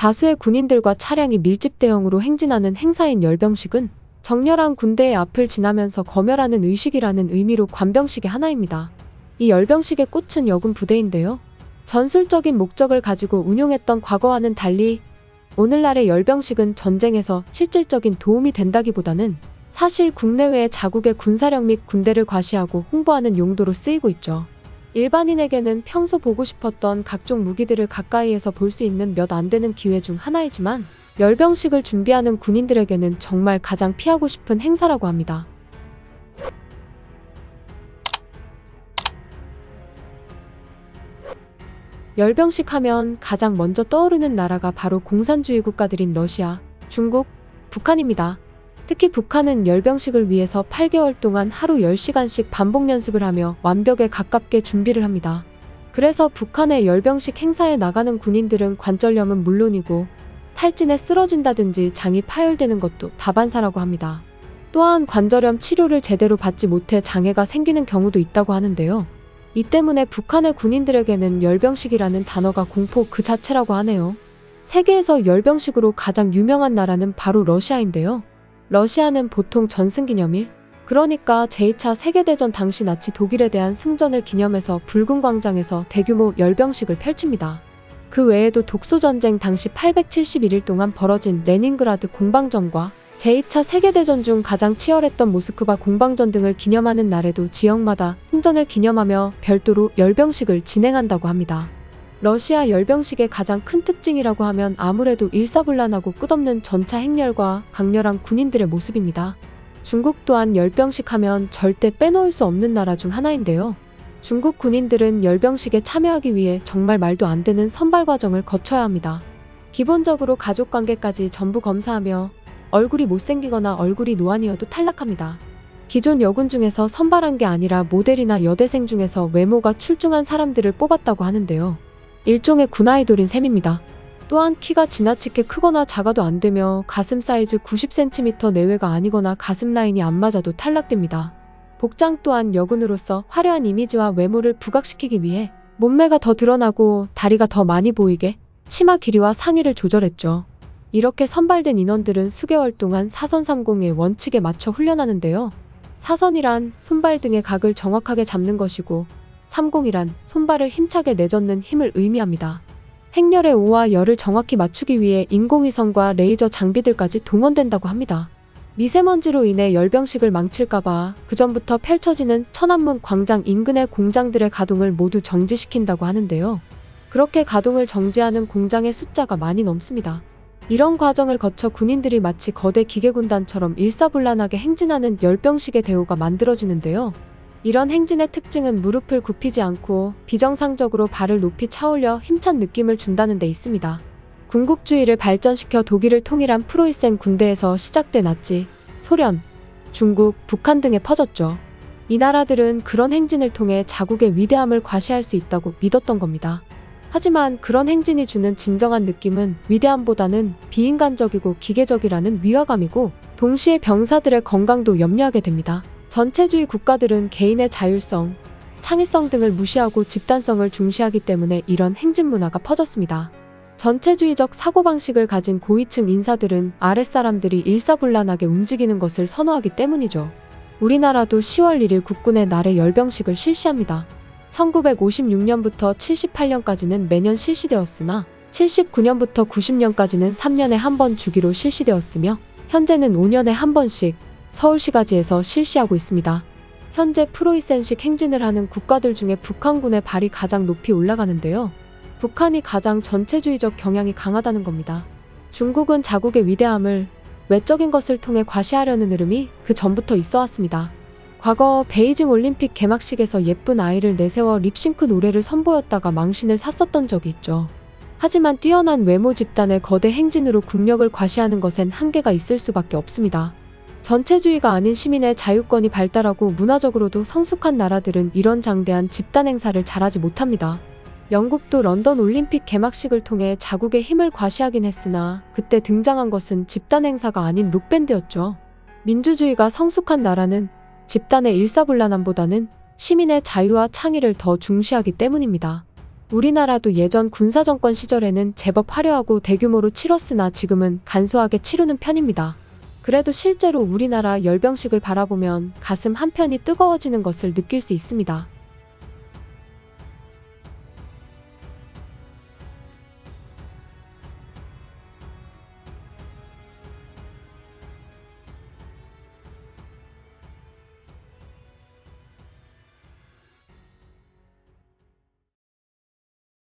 다수의 군인들과 차량이 밀집 대형으로 행진하는 행사인 열병식은 정렬한 군대의 앞을 지나면서 검열하는 의식이라는 의미로 관병식의 하나입니다. 이 열병식의 꽃은 여군 부대인데요. 전술적인 목적을 가지고 운용했던 과거와는 달리 오늘날의 열병식은 전쟁에서 실질적인 도움이 된다기보다는 사실 국내외의 자국의 군사력 및 군대를 과시하고 홍보하는 용도로 쓰이고 있죠. 일반인에게는 평소 보고 싶었던 각종 무기들을 가까이에서 볼 수 있는 몇 안 되는 기회 중 하나이지만 열병식을 준비하는 군인들에게는 정말 가장 피하고 싶은 행사라고 합니다. 열병식 하면 가장 먼저 떠오르는 나라가 바로 공산주의 국가들인 러시아, 중국, 북한입니다. 특히 북한은 열병식을 위해서 8개월 동안 하루 10시간씩 반복 연습을 하며 완벽에 가깝게 준비를 합니다. 그래서 북한의 열병식 행사에 나가는 군인들은 관절염은 물론이고 탈진에 쓰러진다든지 장이 파열되는 것도 다반사라고 합니다. 또한 관절염 치료를 제대로 받지 못해 장애가 생기는 경우도 있다고 하는데요. 이 때문에 북한의 군인들에게는 열병식이라는 단어가 공포 그 자체라고 하네요. 세계에서 열병식으로 가장 유명한 나라는 바로 러시아인데요. 러시아는 보통 전승기념일, 그러니까 제2차 세계대전 당시 나치 독일에 대한 승전을 기념해서 붉은 광장에서 대규모 열병식을 펼칩니다. 그 외에도 독소전쟁 당시 871일 동안 벌어진 레닌그라드 공방전과 제2차 세계대전 중 가장 치열했던 모스크바 공방전 등을 기념하는 날에도 지역마다 승전을 기념하며 별도로 열병식을 진행한다고 합니다. 러시아 열병식의 가장 큰 특징이라고 하면 아무래도 일사불란하고 끝없는 전차 행렬과 강렬한 군인들의 모습입니다. 중국 또한 열병식 하면 절대 빼놓을 수 없는 나라 중 하나인데요. 중국 군인들은 열병식에 참여하기 위해 정말 말도 안 되는 선발 과정을 거쳐야 합니다. 기본적으로 가족관계까지 전부 검사하며 얼굴이 못생기거나 얼굴이 노안이어도 탈락합니다. 기존 여군 중에서 선발한 게 아니라 모델이나 여대생 중에서 외모가 출중한 사람들을 뽑았다고 하는데요. 일종의 군 아이돌인 셈입니다. 또한 키가 지나치게 크거나 작아도 안 되며 가슴 사이즈 90cm 내외가 아니거나 가슴 라인이 안 맞아도 탈락됩니다. 복장 또한 여군으로서 화려한 이미지와 외모를 부각시키기 위해 몸매가 더 드러나고 다리가 더 많이 보이게 치마 길이와 상의를 조절했죠. 이렇게 선발된 인원들은 수개월 동안 사선 30의 원칙에 맞춰 훈련하는데요. 사선이란 손발 등의 각을 정확하게 잡는 것이고 30이란 손발을 힘차게 내젓는 힘을 의미합니다. 행렬의 오와 열을 정확히 맞추기 위해 인공위성과 레이저 장비들까지 동원된다고 합니다. 미세먼지로 인해 열병식을 망칠까봐 그전부터 펼쳐지는 천안문 광장 인근의 공장들의 가동을 모두 정지시킨다고 하는데요. 그렇게 가동을 정지하는 공장의 숫자가 많이 넘습니다. 이런 과정을 거쳐 군인들이 마치 거대 기계군단처럼 일사불란하게 행진하는 열병식의 대우가 만들어지는데요. 이런 행진의 특징은 무릎을 굽히지 않고 비정상적으로 발을 높이 차올려 힘찬 느낌을 준다는 데 있습니다. 군국주의를 발전시켜 독일을 통일한 프로이센 군대에서 시작된 나치, 소련, 중국, 북한 등에 퍼졌죠. 이 나라들은 그런 행진을 통해 자국의 위대함을 과시할 수 있다고 믿었던 겁니다. 하지만 그런 행진이 주는 진정한 느낌은 위대함보다는 비인간적이고 기계적이라는 위화감이고 동시에 병사들의 건강도 염려하게 됩니다. 전체주의 국가들은 개인의 자율성, 창의성 등을 무시하고 집단성을 중시하기 때문에 이런 행진 문화가 퍼졌습니다. 전체주의적 사고방식을 가진 고위층 인사들은 아랫사람들이 일사불란하게 움직이는 것을 선호하기 때문이죠. 우리나라도 10월 1일 국군의 날에 열병식을 실시합니다. 1956년부터 78년까지는 매년 실시되었으나 79년부터 90년까지는 3년에 한 번 주기로 실시되었으며 현재는 5년에 한 번씩 서울시가지에서 실시하고 있습니다. 현재 프로이센식 행진을 하는 국가들 중에 북한군의 발이 가장 높이 올라가는데요. 북한이 가장 전체주의적 경향이 강하다는 겁니다. 중국은 자국의 위대함을 외적인 것을 통해 과시하려는 흐름이 그 전부터 있어 왔습니다. 과거 베이징 올림픽 개막식에서 예쁜 아이를 내세워 립싱크 노래를 선보였다가 망신을 샀었던 적이 있죠. 하지만 뛰어난 외모 집단의 거대 행진으로 국력을 과시하는 것엔 한계가 있을 수밖에 없습니다. 전체주의가 아닌 시민의 자유권이 발달하고 문화적으로도 성숙한 나라들은 이런 장대한 집단 행사를 잘하지 못합니다. 영국도 런던 올림픽 개막식을 통해 자국의 힘을 과시하긴 했으나 그때 등장한 것은 집단 행사가 아닌 록밴드였죠. 민주주의가 성숙한 나라는 집단의 일사불란함보다는 시민의 자유와 창의를 더 중시하기 때문입니다. 우리나라도 예전 군사정권 시절에는 제법 화려하고 대규모로 치렀으나 지금은 간소하게 치르는 편입니다. 그래도 실제로 우리나라 열병식을 바라보면 가슴 한편이 뜨거워지는 것을 느낄 수 있습니다.